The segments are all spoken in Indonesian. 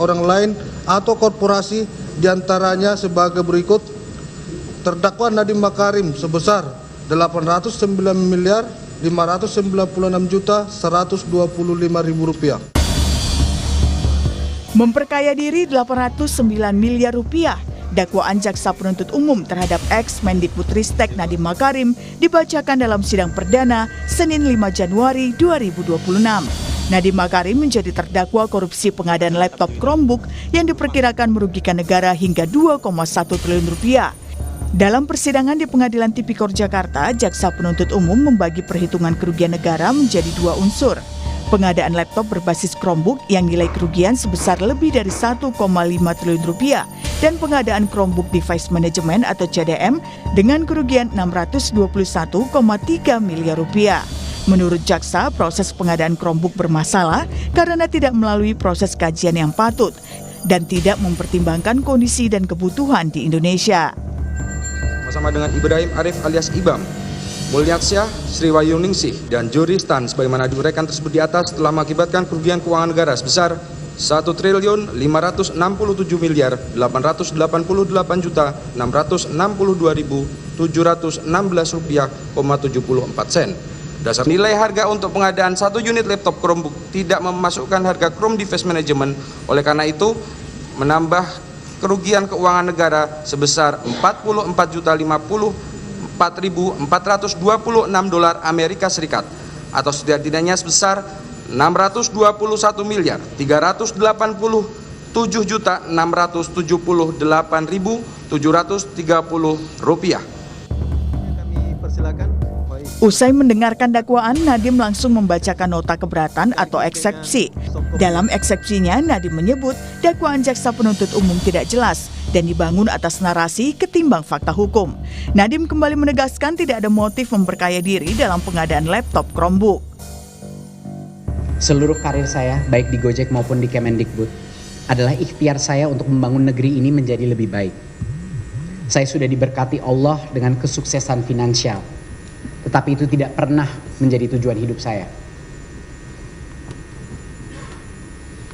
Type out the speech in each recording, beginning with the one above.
orang lain atau korporasi diantaranya sebagai berikut. Terdakwa Nadiem Makarim sebesar 809.596.125.000 rupiah. Memperkaya diri 809 miliar rupiah. Dakwaan jaksa penuntut umum terhadap ex-Mendikbudristek Nadiem Makarim dibacakan dalam sidang perdana Senin 5 Januari 2026. Nadiem Makarim menjadi terdakwa korupsi pengadaan laptop Chromebook yang diperkirakan merugikan negara hingga 2,1 triliun rupiah. Dalam persidangan di Pengadilan Tipikor Jakarta, jaksa penuntut umum membagi perhitungan kerugian negara menjadi dua unsur. Pengadaan laptop berbasis Chromebook yang nilai kerugian sebesar lebih dari 1,5 triliun rupiah dan pengadaan Chromebook Device Management atau CDM dengan kerugian 621,3 miliar rupiah. Menurut jaksa, proses pengadaan Chromebook bermasalah karena tidak melalui proses kajian yang patut dan tidak mempertimbangkan kondisi dan kebutuhan di Indonesia. Bersama dengan Ibrahim Arif alias Ibam, Mulyatsya, Sri Wahyuningsih, dan Juri Stan sebagaimana diuraikan tersebut di atas telah mengakibatkan kerugian keuangan negara sebesar 1.567.888.662.716 rupiah,74 sen. Dasar nilai harga untuk pengadaan 1 unit laptop Chromebook tidak memasukkan harga Chrome Device Management. Oleh karena itu, menambah kerugian keuangan negara sebesar $44.054.426 Amerika Serikat atau setidak-tidaknya sebesar $621.387.678.730 Kami persilakan. Usai mendengarkan dakwaan, Nadiem langsung membacakan nota keberatan atau eksepsi. Dalam eksepsinya, Nadiem menyebut dakwaan jaksa penuntut umum tidak jelas dan dibangun atas narasi ketimbang fakta hukum. Nadiem kembali menegaskan tidak ada motif memperkaya diri dalam pengadaan laptop Chromebook. Seluruh karir saya, baik di Gojek maupun di Kemendikbud, adalah ikhtiar saya untuk membangun negeri ini menjadi lebih baik. Saya sudah diberkati Allah dengan kesuksesan finansial. Tetapi itu tidak pernah menjadi tujuan hidup saya.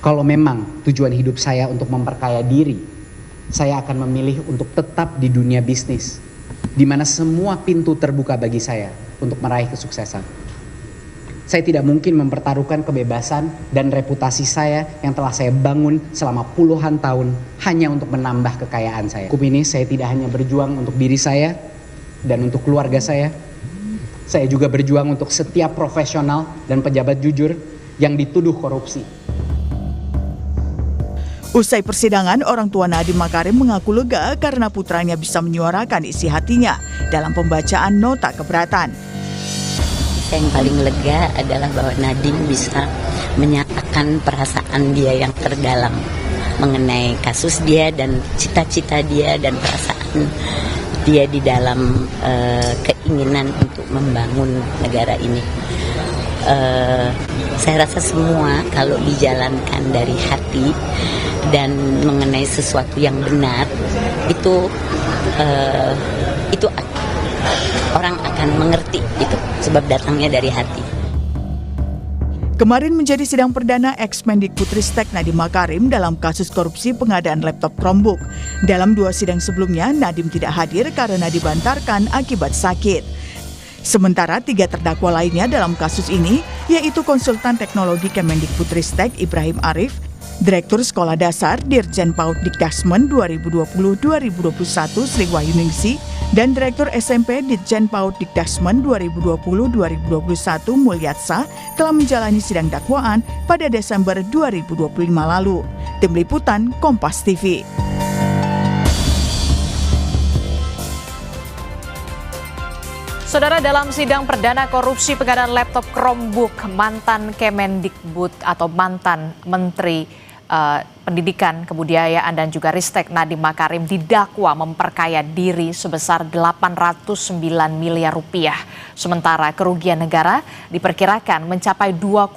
Kalau memang tujuan hidup saya untuk memperkaya diri, saya akan memilih untuk tetap di dunia bisnis, di mana semua pintu terbuka bagi saya untuk meraih kesuksesan. Saya tidak mungkin mempertaruhkan kebebasan dan reputasi saya yang telah saya bangun selama puluhan tahun hanya untuk menambah kekayaan saya. Hukum ini saya tidak hanya berjuang untuk diri saya dan untuk keluarga saya juga berjuang untuk setiap profesional dan pejabat jujur yang dituduh korupsi. Usai persidangan, orang tua Nadiem Makarim mengaku lega karena putranya bisa menyuarakan isi hatinya dalam pembacaan nota keberatan. Yang paling lega adalah bahwa Nadiem bisa menyatakan perasaan dia yang terdalam mengenai kasus dia dan cita-cita dia dan perasaan dia di dalam keinginan untuk membangun negara ini. Saya rasa semua kalau dijalankan dari hati dan mengenai sesuatu yang benar itu orang akan mengerti itu sebab datangnya dari hati. Kemarin menjadi sidang perdana ex-Mendikbudristek Nadiem Makarim dalam kasus korupsi pengadaan laptop Chromebook. Dalam 2 sidang sebelumnya, Nadiem tidak hadir karena dibantarkan akibat sakit. Sementara 3 terdakwa lainnya dalam kasus ini, yaitu konsultan teknologi Kemendikbudristek Ibrahim Arif, Direktur Sekolah Dasar Dirjen PAUD Dikdasmen 2020-2021 Sri Wahyuningsih, dan Direktur SMP Ditjen PAUD Dikdasmen 2020-2021 Mulyatsya telah menjalani sidang dakwaan pada Desember 2025 lalu. Tim Liputan Kompas TV. Saudara, dalam sidang perdana korupsi pengadaan laptop Chromebook, mantan Kemendikbud atau mantan Menteri Pendidikan, Kebudayaan dan juga Ristek Nadiem Makarim didakwa memperkaya diri sebesar 809 miliar rupiah. Sementara kerugian negara diperkirakan mencapai 2,1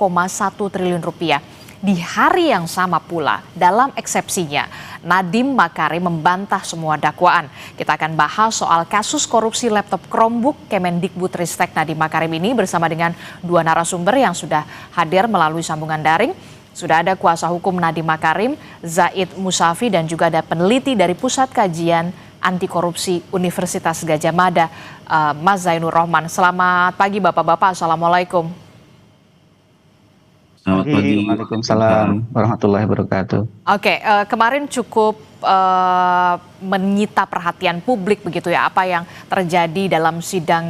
triliun rupiah. Di hari yang sama pula, dalam eksepsinya, Nadiem Makarim membantah semua dakwaan. Kita akan bahas soal kasus korupsi laptop Chromebook Kemendikbudristek Nadiem Makarim ini bersama dengan 2 narasumber yang sudah hadir melalui sambungan daring. Sudah ada kuasa hukum Nadiem Makarim, Zaid Musafi, dan juga ada peneliti dari Pusat Kajian Anti Korupsi Universitas Gadjah Mada, Mas Zainur Rohman. Selamat pagi Bapak-Bapak, Assalamualaikum. Selamat pagi. Waalaikumsalam warahmatullahi wabarakatuh. Oke, kemarin cukup menyita perhatian publik begitu ya, apa yang terjadi dalam sidang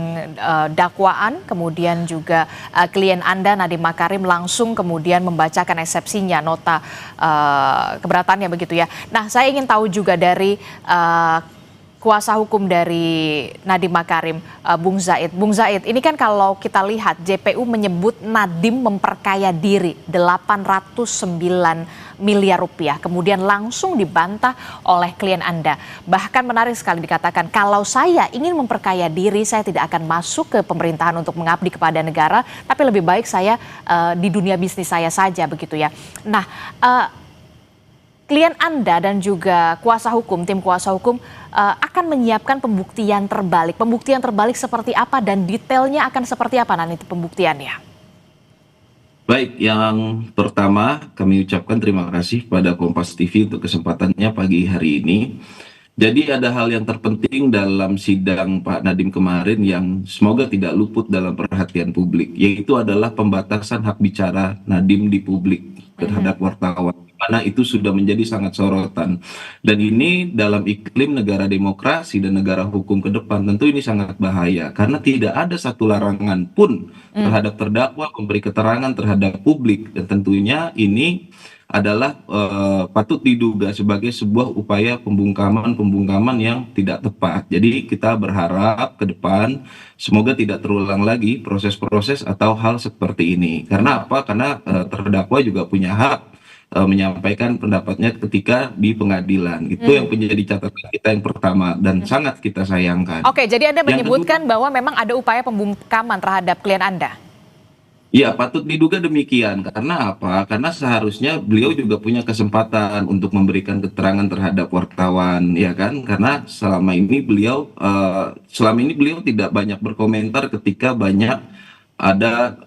dakwaan, kemudian juga klien Anda Nadiem Makarim langsung kemudian membacakan eksepsinya, nota keberatannya begitu ya. Nah, saya ingin tahu juga dari kuasa hukum dari Nadiem Makarim, Bung Zaid. Bung Zaid, ini kan kalau kita lihat JPU menyebut Nadiem memperkaya diri 809 miliar rupiah, kemudian langsung dibantah oleh klien Anda. Bahkan menarik sekali dikatakan, kalau saya ingin memperkaya diri, saya tidak akan masuk ke pemerintahan untuk mengabdi kepada negara, tapi lebih baik saya di dunia bisnis saya saja begitu ya. Nah, klien Anda dan juga kuasa hukum, tim kuasa hukum akan menyiapkan pembuktian terbalik. Pembuktian terbalik seperti apa dan detailnya akan seperti apa nanti pembuktiannya? Baik, yang pertama kami ucapkan terima kasih pada Kompas TV untuk kesempatannya pagi hari ini. Jadi ada hal yang terpenting dalam sidang Pak Nadiem kemarin yang semoga tidak luput dalam perhatian publik, yaitu adalah pembatasan hak bicara Nadiem di publik terhadap wartawan. Karena itu sudah menjadi sangat sorotan. Dan ini dalam iklim negara demokrasi dan negara hukum ke depan, tentu ini sangat bahaya. Karena tidak ada satu larangan pun terhadap terdakwa memberi keterangan terhadap publik. Dan tentunya ini adalah patut diduga sebagai sebuah upaya pembungkaman yang tidak tepat. Jadi kita berharap ke depan semoga tidak terulang lagi proses-proses atau hal seperti ini. Karena apa? Karena terdakwa juga punya hak menyampaikan pendapatnya ketika di pengadilan. Itu yang menjadi catatan kita yang pertama dan sangat kita sayangkan. Oke, jadi Anda menyebutkan bahwa memang ada upaya pembungkaman terhadap klien Anda. Ya, patut diduga demikian. Karena apa? Karena seharusnya beliau juga punya kesempatan untuk memberikan keterangan terhadap wartawan, ya kan? Karena selama ini beliau tidak banyak berkomentar ketika banyak ada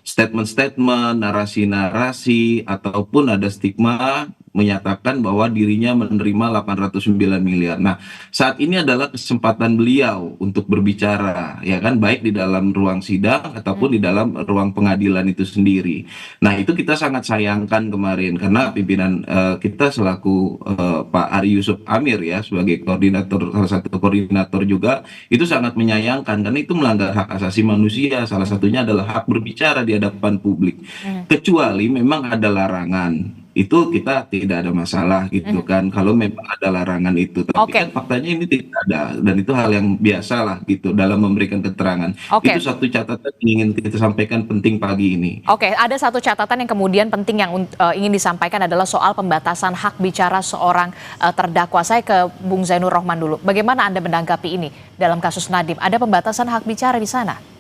statement-statement, narasi-narasi, ataupun ada stigma menyatakan bahwa dirinya menerima 809 miliar. Nah, saat ini adalah kesempatan beliau untuk berbicara, ya kan, baik di dalam ruang sidang ataupun di dalam ruang pengadilan itu sendiri. Nah, itu kita sangat sayangkan kemarin karena pimpinan kita selaku Pak Ari Yusuf Amir ya sebagai koordinator, salah satu koordinator juga, itu sangat menyayangkan karena itu melanggar hak asasi manusia. Salah satunya adalah hak berbicara di hadapan publik. Kecuali memang ada larangan. Itu kita tidak ada masalah gitu kan kalau memang ada larangan itu, tapi kan faktanya ini tidak ada dan itu hal yang biasa lah gitu dalam memberikan keterangan. Itu satu catatan yang ingin kita sampaikan penting pagi ini. Oke, ada satu catatan yang kemudian penting yang ingin disampaikan adalah soal pembatasan hak bicara seorang terdakwa. Saya ke Bung Zainur Rohman dulu. Bagaimana Anda menanggapi ini dalam kasus Nadiem? Ada pembatasan hak bicara di sana?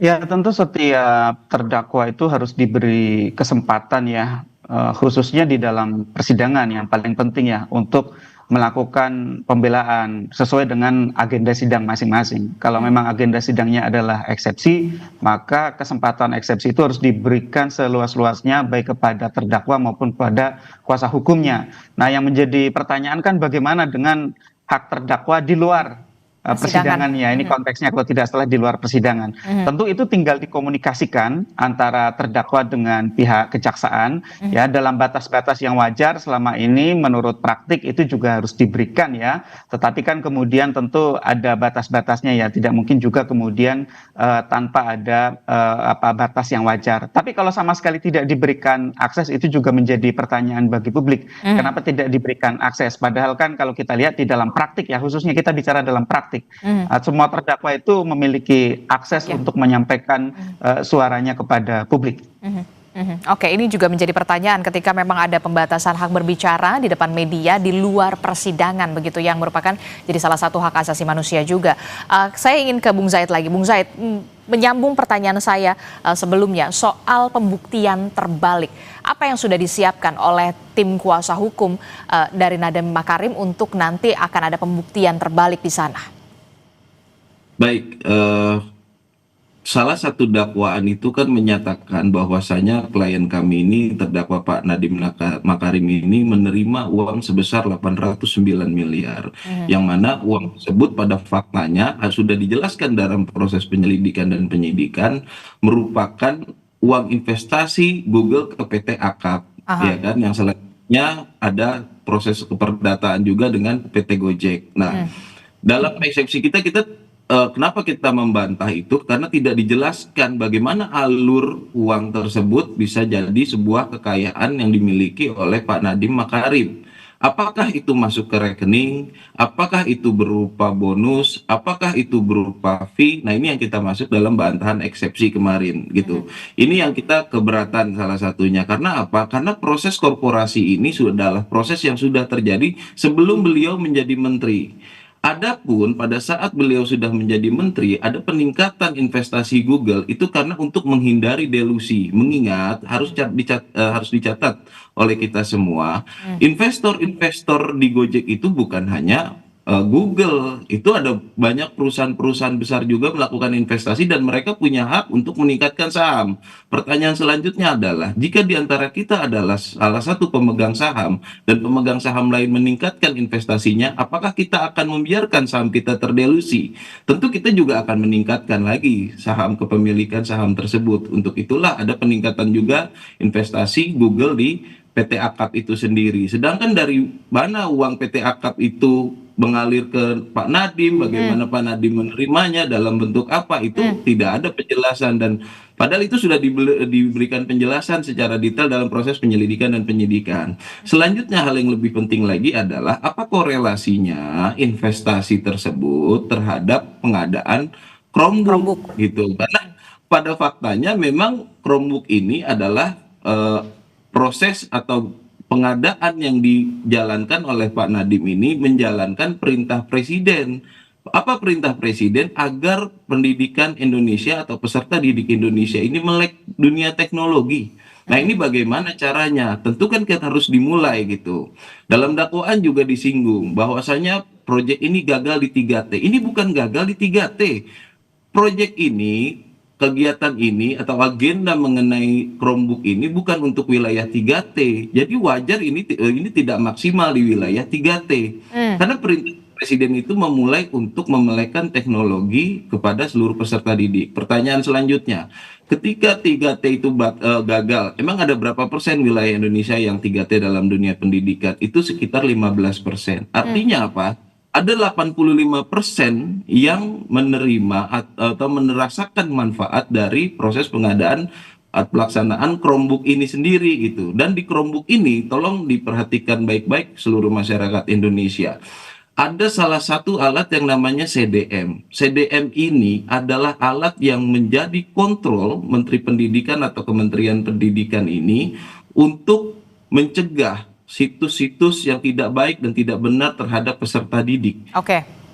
Ya, tentu setiap terdakwa itu harus diberi kesempatan ya, khususnya di dalam persidangan yang paling penting ya, untuk melakukan pembelaan sesuai dengan agenda sidang masing-masing. Kalau memang agenda sidangnya adalah eksepsi, maka kesempatan eksepsi itu harus diberikan seluas-luasnya baik kepada terdakwa maupun kepada kuasa hukumnya. Nah, yang menjadi pertanyaan kan bagaimana dengan hak terdakwa di luar persidangannya, ini konteksnya kalau tidak salah di luar persidangan. Tentu itu tinggal dikomunikasikan antara terdakwa dengan pihak kejaksaan ya dalam batas-batas yang wajar selama ini menurut praktik itu juga harus diberikan ya. Tetapi kan kemudian tentu ada batas-batasnya ya, tidak mungkin juga kemudian tanpa ada batas yang wajar. Tapi kalau sama sekali tidak diberikan akses itu juga menjadi pertanyaan bagi publik. Kenapa tidak diberikan akses? Padahal kan kalau kita lihat di dalam praktik ya, khususnya kita bicara dalam praktik. Semua terdakwa itu memiliki akses untuk menyampaikan suaranya kepada publik. Oke, ini juga menjadi pertanyaan ketika memang ada pembatasan hak berbicara di depan media di luar persidangan begitu yang merupakan jadi salah satu hak asasi manusia juga. Saya ingin ke Bung Zaid lagi. Bung Zaid, menyambung pertanyaan saya sebelumnya soal pembuktian terbalik. Apa yang sudah disiapkan oleh tim kuasa hukum dari Nadiem Makarim untuk nanti akan ada pembuktian terbalik di sana? Baik, salah satu dakwaan itu kan menyatakan bahwasanya klien kami ini, terdakwa Pak Nadiem Makarim ini menerima uang sebesar 809 miliar. Yang mana uang tersebut pada faktanya sudah dijelaskan dalam proses penyelidikan dan penyidikan merupakan uang investasi Google ke PT Akap, ya kan, yang selanjutnya ada proses keperdataan juga dengan PT Gojek. Nah, dalam persepsi kita kenapa kita membantah itu? Karena tidak dijelaskan bagaimana alur uang tersebut bisa jadi sebuah kekayaan yang dimiliki oleh Pak Nadiem Makarim. Apakah itu masuk ke rekening? Apakah itu berupa bonus? Apakah itu berupa fee? Nah, ini yang kita masuk dalam bantahan eksepsi kemarin gitu. Ini yang kita keberatan salah satunya. Karena apa? Karena proses korporasi ini adalah proses yang sudah terjadi sebelum beliau menjadi menteri. Adapun pada saat beliau sudah menjadi menteri, ada peningkatan investasi Google itu karena untuk menghindari delusi. Mengingat harus dicatat oleh kita semua, investor-investor di Gojek itu bukan hanya Google, itu ada banyak perusahaan-perusahaan besar juga melakukan investasi dan mereka punya hak untuk meningkatkan saham. Pertanyaan selanjutnya adalah, jika di antara kita adalah salah satu pemegang saham dan pemegang saham lain meningkatkan investasinya, apakah kita akan membiarkan saham kita terdelusi? Tentu kita juga akan meningkatkan lagi saham kepemilikan saham tersebut. Untuk itulah ada peningkatan juga investasi Google di PT Akap itu sendiri. Sedangkan dari mana uang PT Akap itu mengalir ke Pak Nadiem, bagaimana Pak Nadiem menerimanya, dalam bentuk apa, itu tidak ada penjelasan. Dan padahal itu sudah diberikan penjelasan secara detail dalam proses penyelidikan dan penyidikan. Selanjutnya, hal yang lebih penting lagi adalah apa korelasinya investasi tersebut terhadap pengadaan Chromebook gitu. Karena pada faktanya memang Chromebook ini adalah proses atau pengadaan yang dijalankan oleh Pak Nadiem ini menjalankan perintah presiden. Apa perintah presiden? Agar pendidikan Indonesia atau peserta didik Indonesia ini melek dunia teknologi. Nah, ini bagaimana caranya? Tentu kan kita harus dimulai gitu. Dalam dakwaan juga disinggung bahwasanya proyek ini gagal di 3T. Ini bukan gagal di 3T. Proyek ini, kegiatan ini atau agenda mengenai Chromebook ini bukan untuk wilayah 3T. Jadi wajar ini tidak maksimal di wilayah 3T. Karena perintah presiden itu memulai untuk memelekkan teknologi kepada seluruh peserta didik. Pertanyaan selanjutnya, ketika 3T itu gagal, emang ada berapa persen wilayah Indonesia yang 3T dalam dunia pendidikan? Itu sekitar 15%. Artinya apa? Ada 85% yang menerima atau merasakan manfaat dari proses pengadaan pelaksanaan Chromebook ini sendiri gitu. Dan di Chromebook ini tolong diperhatikan baik-baik seluruh masyarakat Indonesia. Ada salah satu alat yang namanya CDM. CDM ini adalah alat yang menjadi kontrol Menteri Pendidikan atau Kementerian Pendidikan ini untuk mencegah situs-situs yang tidak baik dan tidak benar terhadap peserta didik.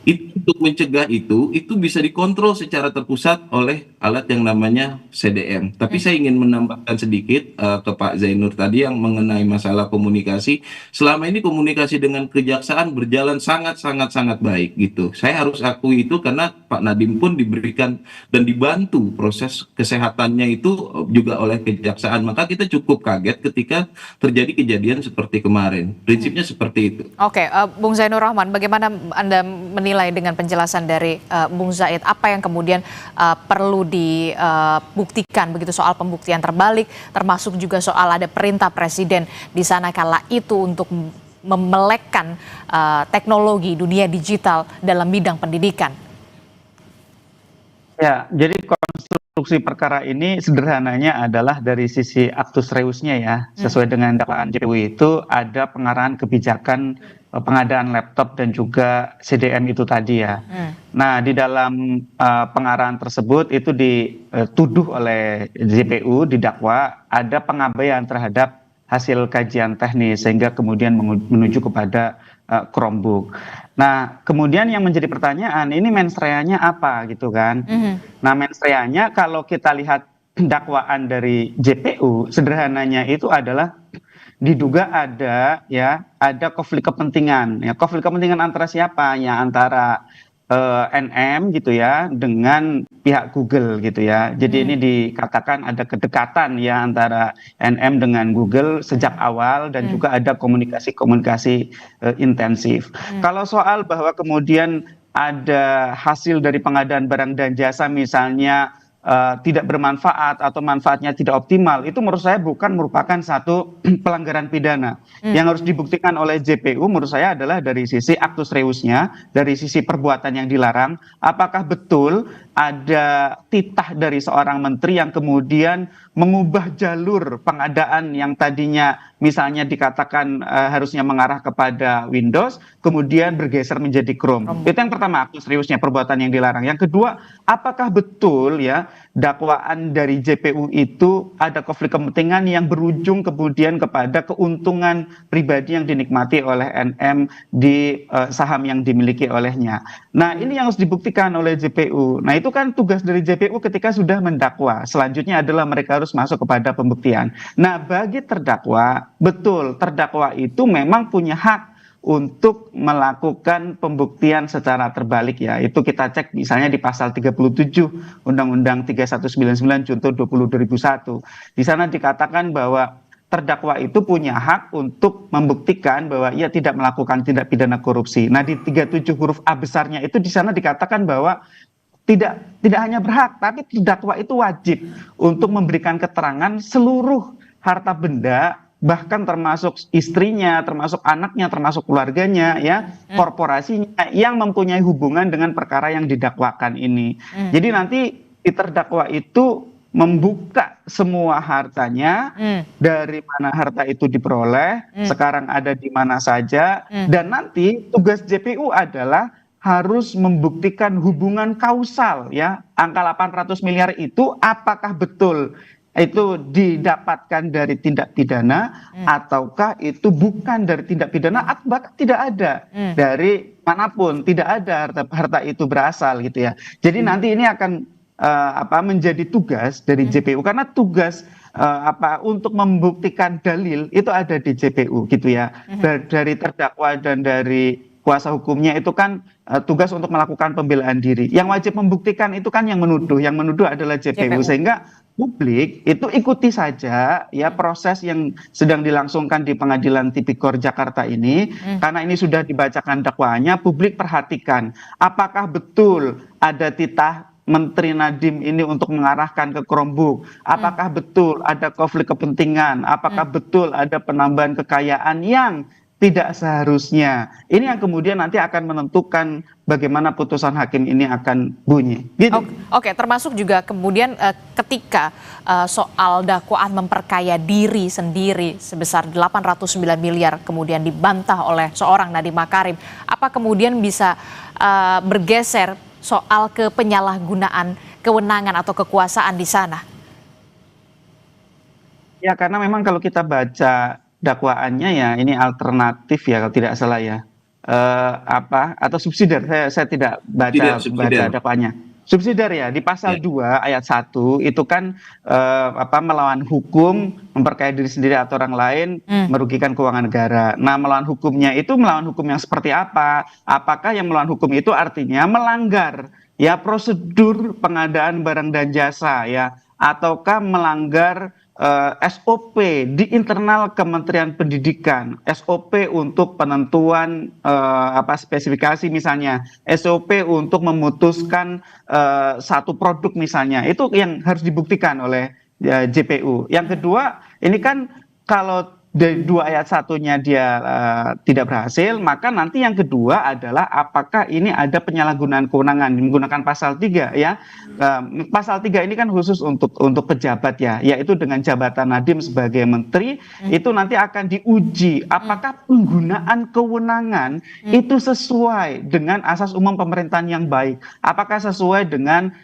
Itu untuk mencegah itu bisa dikontrol secara terpusat oleh alat yang namanya CDM. Tapi saya ingin menambahkan sedikit ke Pak Zainur tadi yang mengenai masalah komunikasi. Selama ini komunikasi dengan kejaksaan berjalan sangat baik gitu. Saya harus akui itu karena Pak Nadiem pun diberikan dan dibantu proses kesehatannya itu juga oleh kejaksaan. Maka kita cukup kaget ketika terjadi kejadian seperti kemarin. Prinsipnya seperti itu. Bung Zainur Rahman, bagaimana Anda menilai dengan penjelasan dari Bung Zaid, apa yang kemudian perlu dibuktikan begitu soal pembuktian terbalik, termasuk juga soal ada perintah presiden di sana kala itu untuk memelekkan teknologi dunia digital dalam bidang pendidikan? Ya, jadi konstruksi perkara ini sederhananya adalah dari sisi actus reusnya ya, sesuai dengan dakwaan JPU itu ada pengarahan kebijakan pengadaan laptop dan juga CDM itu tadi ya. Nah, di dalam pengarahan tersebut itu dituduh oleh JPU didakwa ada pengabaian terhadap hasil kajian teknis sehingga kemudian menuju kepada Chromebook. Nah, kemudian yang menjadi pertanyaan, ini mens reanya apa gitu kan? Nah, mens reanya kalau kita lihat dakwaan dari JPU, sederhananya itu adalah diduga ada konflik kepentingan. Ya, konflik kepentingan antara siapa? Ya, antara NM gitu ya dengan pihak Google gitu ya. Jadi ini dikatakan ada kedekatan ya antara NM dengan Google sejak awal dan juga ada komunikasi-komunikasi intensif. Kalau soal bahwa kemudian ada hasil dari pengadaan barang dan jasa misalnya tidak bermanfaat atau manfaatnya tidak optimal, itu menurut saya bukan merupakan satu pelanggaran pidana. Yang harus dibuktikan oleh JPU menurut saya adalah dari sisi actus reusnya, dari sisi perbuatan yang dilarang, apakah betul ada titah dari seorang menteri yang kemudian mengubah jalur pengadaan yang tadinya misalnya dikatakan harusnya mengarah kepada Windows, kemudian bergeser menjadi Chrome. Itu yang pertama, actus reusnya, perbuatan yang dilarang. Yang kedua, apakah betul ya dakwaan dari JPU itu ada konflik kepentingan yang berujung kemudian kepada keuntungan pribadi yang dinikmati oleh NM di saham yang dimiliki olehnya. Nah, ini yang harus dibuktikan oleh JPU. Nah, itu kan tugas dari JPU ketika sudah mendakwa. Selanjutnya adalah mereka harus masuk kepada pembuktian. Nah, bagi terdakwa, betul terdakwa itu memang punya hak untuk melakukan pembuktian secara terbalik ya. Itu kita cek misalnya di pasal 37 Undang-Undang 3199 Junto 20/2001. Di sana dikatakan bahwa terdakwa itu punya hak untuk membuktikan bahwa ia tidak melakukan tindak pidana korupsi. Nah, di 37 huruf A besarnya itu di sana dikatakan bahwa tidak hanya berhak, tapi terdakwa itu wajib untuk memberikan keterangan seluruh harta benda, bahkan termasuk istrinya, termasuk anaknya, termasuk keluarganya, ya, korporasinya yang mempunyai hubungan dengan perkara yang didakwakan ini. Jadi nanti di terdakwa itu membuka semua hartanya, dari mana harta itu diperoleh, sekarang ada di mana saja, dan nanti tugas JPU adalah harus membuktikan hubungan kausal ya, angka 800 miliar itu apakah betul itu didapatkan dari tindak pidana ataukah itu bukan dari tindak pidana atau bahkan tidak ada dari manapun, tidak ada harta itu berasal gitu ya. Jadi nanti ini akan menjadi tugas dari JPU, karena tugas untuk membuktikan dalil itu ada di JPU gitu ya. Dari terdakwa dan dari kuasa hukumnya itu kan tugas untuk melakukan pembelaan diri. Yang wajib membuktikan itu kan yang menuduh adalah JPU. Sehingga publik itu ikuti saja ya proses yang sedang dilangsungkan di Pengadilan Tipikor Jakarta ini, karena ini sudah dibacakan dakwaannya. Publik perhatikan apakah betul ada titah Menteri Nadiem ini untuk mengarahkan ke Chromebook, apakah betul ada konflik kepentingan, apakah betul ada penambahan kekayaan yang tidak seharusnya. Ini yang kemudian nanti akan menentukan bagaimana putusan hakim ini akan bunyi. Gitu. Oke, termasuk juga kemudian ketika soal dakwaan memperkaya diri sendiri sebesar 809 miliar kemudian dibantah oleh seorang Nadiem Makarim, apa kemudian bisa bergeser soal kepenyalahgunaan kewenangan atau kekuasaan di sana? Ya, karena memang kalau kita baca dakwaannya ya ini alternatif ya kalau tidak salah ya, atau subsidiar, saya tidak baca dakwaannya. Subsidiar ya, di pasal 2 ayat 1 itu kan melawan hukum, memperkaya diri sendiri atau orang lain, merugikan keuangan negara. Nah, melawan hukumnya itu melawan hukum yang seperti apa? Apakah yang melawan hukum itu artinya melanggar ya prosedur pengadaan barang dan jasa ya, ataukah melanggar SOP di internal Kementerian Pendidikan, SOP untuk penentuan spesifikasi misalnya, SOP untuk memutuskan satu produk misalnya, itu yang harus dibuktikan oleh JPU. Yang kedua, ini kan kalau dari 2 ayat 1-nya dia tidak berhasil, maka nanti yang kedua adalah apakah ini ada penyalahgunaan kewenangan menggunakan pasal 3 ya. Pasal 3 ini kan khusus untuk pejabat ya, yaitu dengan jabatan Nadiem sebagai menteri, itu nanti akan diuji apakah penggunaan kewenangan itu sesuai dengan asas umum pemerintahan yang baik, apakah sesuai dengan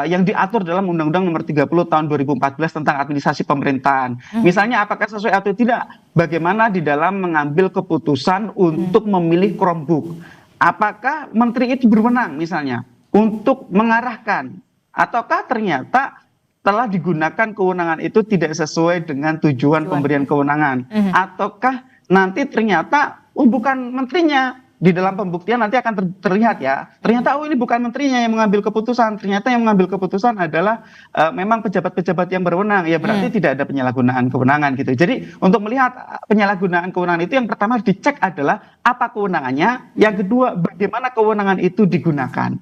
yang diatur dalam Undang-Undang Nomor 30 Tahun 2014 tentang administrasi pemerintahan. Misalnya apakah sesuai atau tidak, bagaimana di dalam mengambil keputusan untuk memilih Chromebook. Apakah menteri itu berwenang misalnya untuk mengarahkan, ataukah ternyata telah digunakan kewenangan itu tidak sesuai dengan tujuan pemberian kewenangan, ataukah nanti ternyata bukan menterinya, di dalam pembuktian nanti akan terlihat ya. Ternyata ini bukan menterinya yang mengambil keputusan. Ternyata yang mengambil keputusan adalah memang pejabat-pejabat yang berwenang. Ya berarti tidak ada penyalahgunaan kewenangan gitu. Jadi untuk melihat penyalahgunaan kewenangan itu yang pertama harus dicek adalah apa kewenangannya. Yang kedua bagaimana kewenangan itu digunakan.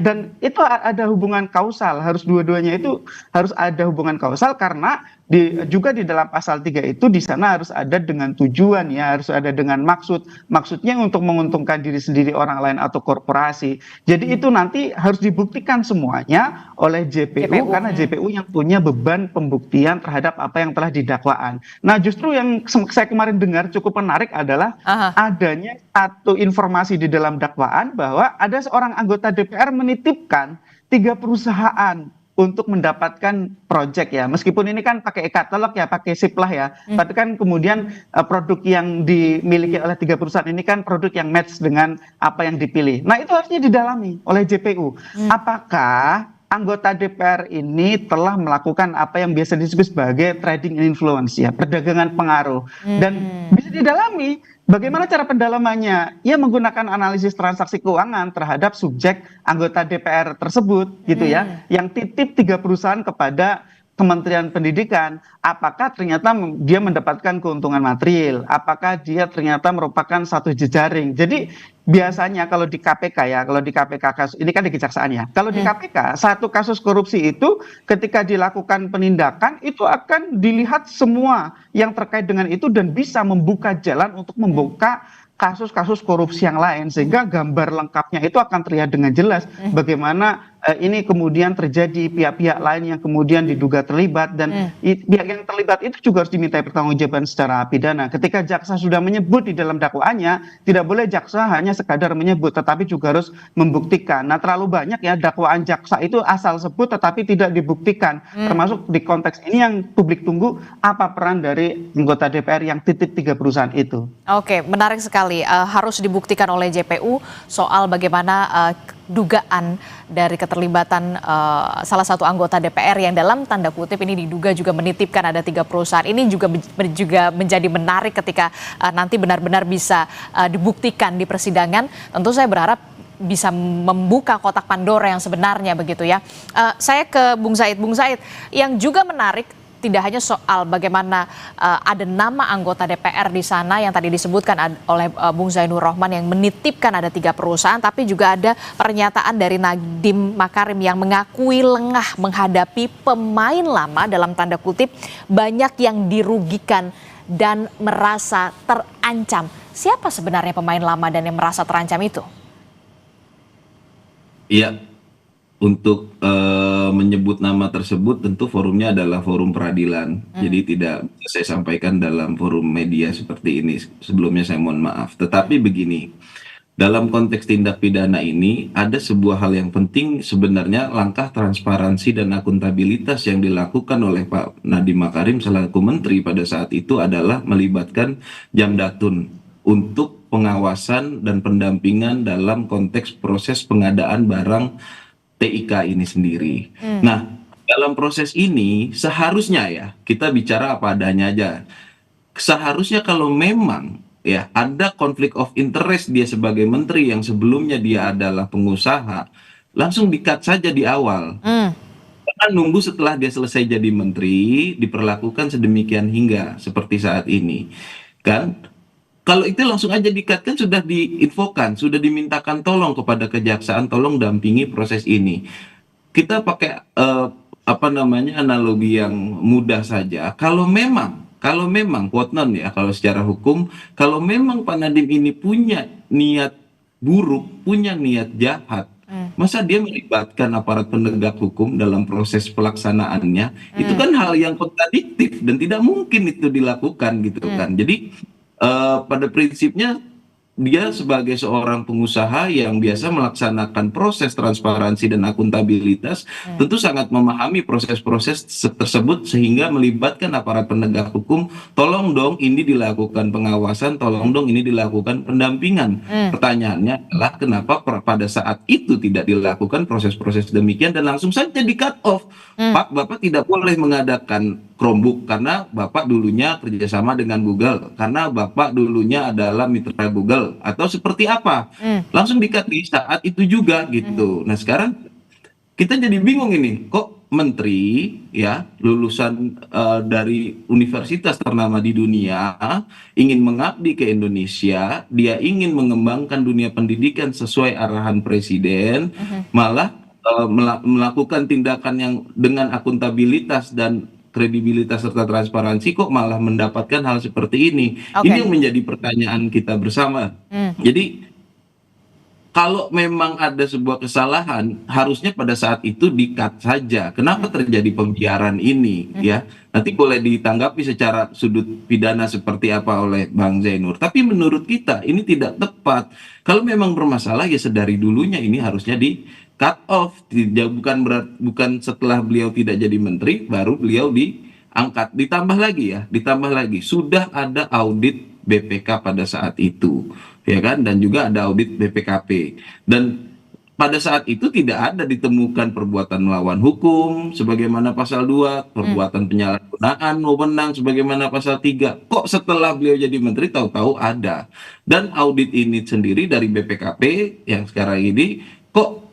Dan itu ada hubungan kausal. Harus dua-duanya itu harus ada hubungan kausal karena juga di dalam pasal 3 itu di sana harus ada dengan tujuan ya, harus ada dengan maksudnya untuk menguntungkan diri sendiri, orang lain atau korporasi. Jadi itu nanti harus dibuktikan semuanya oleh JPU karena JPU yang punya beban pembuktian terhadap apa yang telah didakwaan. Nah justru yang saya kemarin dengar cukup menarik adalah adanya satu informasi di dalam dakwaan bahwa ada seorang anggota DPR menitipkan 3 perusahaan untuk mendapatkan proyek ya, meskipun ini kan pakai e-katalog ya, pakai SIP lah ya, tapi kan kemudian produk yang dimiliki oleh 3 perusahaan ini kan produk yang match dengan apa yang dipilih. Nah itu harusnya didalami oleh JPU. Apakah anggota DPR ini telah melakukan apa yang biasa disebut sebagai trading influence ya, perdagangan pengaruh, dan bisa didalami. Bagaimana cara pendalamannya? Ya menggunakan analisis transaksi keuangan terhadap subjek anggota DPR tersebut gitu ya, yang titip 3 perusahaan kepada Kementerian Pendidikan. Apakah ternyata dia mendapatkan keuntungan material? Apakah dia ternyata merupakan satu jejaring? Jadi biasanya kalau di KPK ya, kalau di KPK kasus ini kan di kejaksaan ya. Kalau di KPK satu kasus korupsi itu ketika dilakukan penindakan itu akan dilihat semua yang terkait dengan itu dan bisa membuka jalan untuk membuka kasus-kasus korupsi yang lain sehingga gambar lengkapnya itu akan terlihat dengan jelas bagaimana ini kemudian terjadi pihak-pihak lain yang kemudian diduga terlibat dan pihak yang terlibat itu juga harus dimintai pertanggungjawaban secara pidana. Ketika jaksa sudah menyebut di dalam dakwaannya, tidak boleh jaksa hanya sekadar menyebut tetapi juga harus membuktikan. Nah, terlalu banyak ya dakwaan jaksa itu asal sebut tetapi tidak dibuktikan. Termasuk di konteks ini yang publik tunggu apa peran dari anggota DPR yang titip 3 perusahaan itu. Oke, menarik sekali. Harus dibuktikan oleh JPU soal bagaimana dugaan dari keterlibatan salah satu anggota DPR yang dalam tanda kutip ini diduga juga menitipkan ada 3 perusahaan. Ini juga menjadi menarik ketika nanti benar-benar bisa dibuktikan di persidangan. Tentu saya berharap bisa membuka kotak Pandora yang sebenarnya begitu ya. Saya ke Bung Said yang juga menarik. Tidak hanya soal bagaimana ada nama anggota DPR di sana yang tadi disebutkan oleh Bung Zainur Rohman yang menitipkan ada 3 perusahaan, tapi juga ada pernyataan dari Nadiem Makarim yang mengakui lengah menghadapi pemain lama dalam tanda kutip banyak yang dirugikan dan merasa terancam. Siapa sebenarnya pemain lama dan yang merasa terancam itu? Iya. Untuk menyebut nama tersebut tentu forumnya adalah forum peradilan. Jadi tidak bisa saya sampaikan dalam forum media seperti ini. Sebelumnya saya mohon maaf. Tetapi begini, dalam konteks tindak pidana ini ada sebuah hal yang penting sebenarnya, langkah transparansi dan akuntabilitas yang dilakukan oleh Pak Nadiem Makarim selaku menteri pada saat itu adalah melibatkan Jamdatun untuk pengawasan dan pendampingan dalam konteks proses pengadaan barang TIK ini sendiri. Nah, dalam proses ini seharusnya ya kita bicara apa adanya aja. Seharusnya kalau memang ya ada konflik of interest dia sebagai menteri yang sebelumnya dia adalah pengusaha, langsung di-cut saja di awal. Karena nunggu setelah dia selesai jadi menteri diperlakukan sedemikian hingga seperti saat ini. Kan kalau itu langsung aja di-cut kan sudah diinfokan, sudah dimintakan tolong kepada kejaksaan, tolong dampingi proses ini. Kita pakai analogi yang mudah saja. Kalau memang quote non ya, kalau secara hukum, kalau memang Pak Nadiem ini punya niat buruk, punya niat jahat, masa dia melibatkan aparat penegak hukum dalam proses pelaksanaannya? Itu kan hal yang kontradiktif dan tidak mungkin itu dilakukan gitu kan. Jadi pada prinsipnya dia sebagai seorang pengusaha yang biasa melaksanakan proses transparansi dan akuntabilitas tentu sangat memahami proses-proses tersebut sehingga melibatkan aparat penegak hukum, tolong dong ini dilakukan pengawasan, tolong dong ini dilakukan pendampingan. Pertanyaannya adalah kenapa pada saat itu tidak dilakukan proses-proses demikian dan langsung saja di cut off. Pak, Bapak tidak boleh mengadakan Chromebook karena Bapak dulunya kerjasama dengan Google, karena Bapak dulunya adalah mitra Google, atau seperti apa? Langsung di-cut di saat itu juga gitu. Nah sekarang kita jadi bingung ini, kok menteri ya lulusan dari universitas ternama di dunia ingin mengabdi ke Indonesia, dia ingin mengembangkan dunia pendidikan sesuai arahan presiden, malah melakukan tindakan yang dengan akuntabilitas dan kredibilitas serta transparansi kok malah mendapatkan hal seperti ini. Ini yang menjadi pertanyaan kita bersama. Jadi kalau memang ada sebuah kesalahan, harusnya pada saat itu di-cut saja. Kenapa terjadi pembiaran ini? Ya, nanti boleh ditanggapi secara sudut pidana seperti apa oleh Bang Zainur. Tapi menurut kita ini tidak tepat. Kalau memang bermasalah ya sedari dulunya ini harusnya di-cut off. Bukan setelah beliau tidak jadi menteri, baru beliau diangkat. Ditambah lagi sudah ada audit BPK pada saat itu, ya kan, dan juga ada audit BPKP, dan pada saat itu tidak ada ditemukan perbuatan melawan hukum sebagaimana pasal 2, perbuatan penyalahgunaan wewenang sebagaimana pasal 3. Kok setelah beliau jadi menteri tahu-tahu ada, dan audit ini sendiri dari BPKP yang sekarang ini kok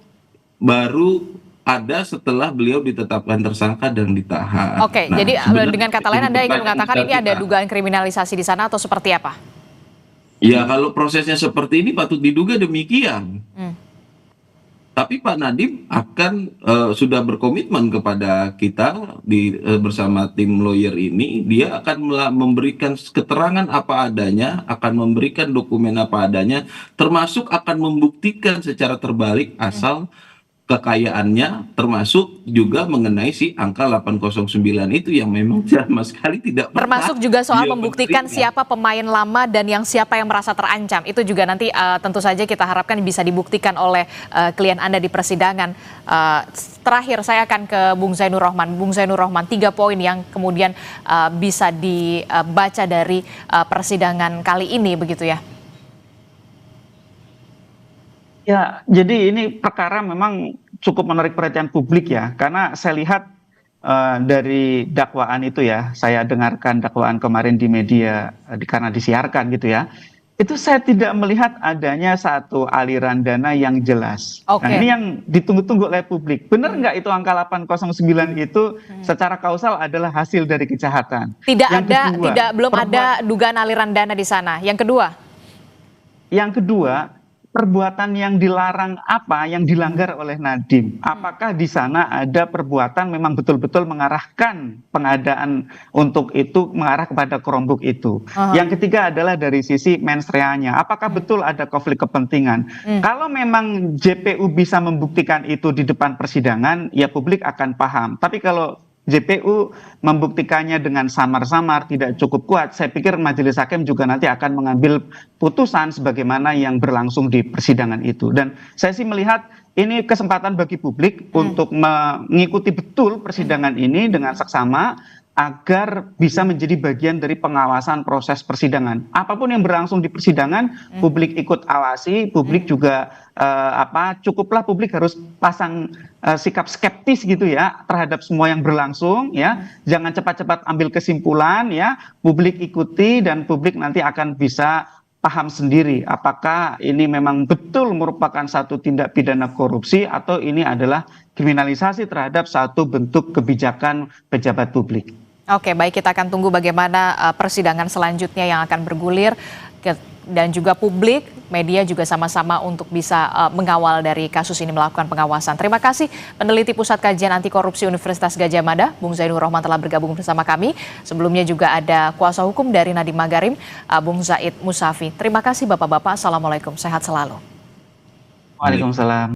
baru ada setelah beliau ditetapkan tersangka dan ditahan. Oke, Nah, jadi sebenarnya dengan kata lain Anda ingin mengatakan ini ada kita. dugaan kriminalisasi di sana atau seperti apa? Ya kalau prosesnya seperti ini patut diduga demikian. Tapi Pak Nadiem akan sudah berkomitmen kepada kita bersama tim lawyer ini, dia akan memberikan keterangan apa adanya, akan memberikan dokumen apa adanya, termasuk akan membuktikan secara terbalik asal kekayaannya, termasuk juga mengenai si angka 809 itu yang memang sama sekali tidak pernah. Termasuk juga soal dia membuktikan menterinya. siapa pemain lama dan yang siapa yang merasa terancam. Itu juga nanti tentu saja kita harapkan bisa dibuktikan oleh klien Anda di persidangan. Terakhir saya akan ke Bung Zainur Rohman. Bung Zainur Rohman, 3 poin yang kemudian bisa dibaca dari persidangan kali ini begitu ya. Ya, jadi ini perkara memang cukup menarik perhatian publik ya, karena saya lihat dari dakwaan itu ya, saya dengarkan dakwaan kemarin di media karena disiarkan gitu ya, itu saya tidak melihat adanya satu aliran dana yang jelas. Nah ini yang ditunggu-tunggu oleh publik. Benar nggak itu angka 809 itu secara kausal adalah hasil dari kejahatan? Belum ada dugaan aliran dana di sana. Yang kedua, perbuatan yang dilarang apa yang dilanggar oleh Nadiem? Apakah di sana ada perbuatan memang betul-betul mengarahkan pengadaan untuk itu mengarah kepada Chromebook itu? Yang ketiga adalah dari sisi mens reanya. Apakah betul ada konflik kepentingan? Kalau memang JPU bisa membuktikan itu di depan persidangan, ya publik akan paham. Tapi kalau JPU membuktikannya dengan samar-samar, tidak cukup kuat, saya pikir majelis hakim juga nanti akan mengambil putusan sebagaimana yang berlangsung di persidangan itu. Dan saya sih melihat ini kesempatan bagi publik untuk mengikuti betul persidangan ini dengan seksama, agar bisa menjadi bagian dari pengawasan proses persidangan. Apapun yang berlangsung di persidangan, publik ikut awasi, publik juga cukuplah publik harus pasang sikap skeptis gitu ya terhadap semua yang berlangsung ya. Jangan cepat-cepat ambil kesimpulan ya. Publik ikuti dan publik nanti akan bisa paham sendiri apakah ini memang betul merupakan satu tindak pidana korupsi atau ini adalah kriminalisasi terhadap satu bentuk kebijakan pejabat publik. Oke, baik, kita akan tunggu bagaimana persidangan selanjutnya yang akan bergulir dan juga publik, media juga sama-sama untuk bisa mengawal dari kasus ini, melakukan pengawasan. Terima kasih peneliti Pusat Kajian Anti Korupsi Universitas Gadjah Mada, Bung Zainur Rohman telah bergabung bersama kami. Sebelumnya juga ada kuasa hukum dari Nadiem Makarim, Bung Zaid Musafi. Terima kasih Bapak-Bapak, Assalamualaikum, sehat selalu. Waalaikumsalam.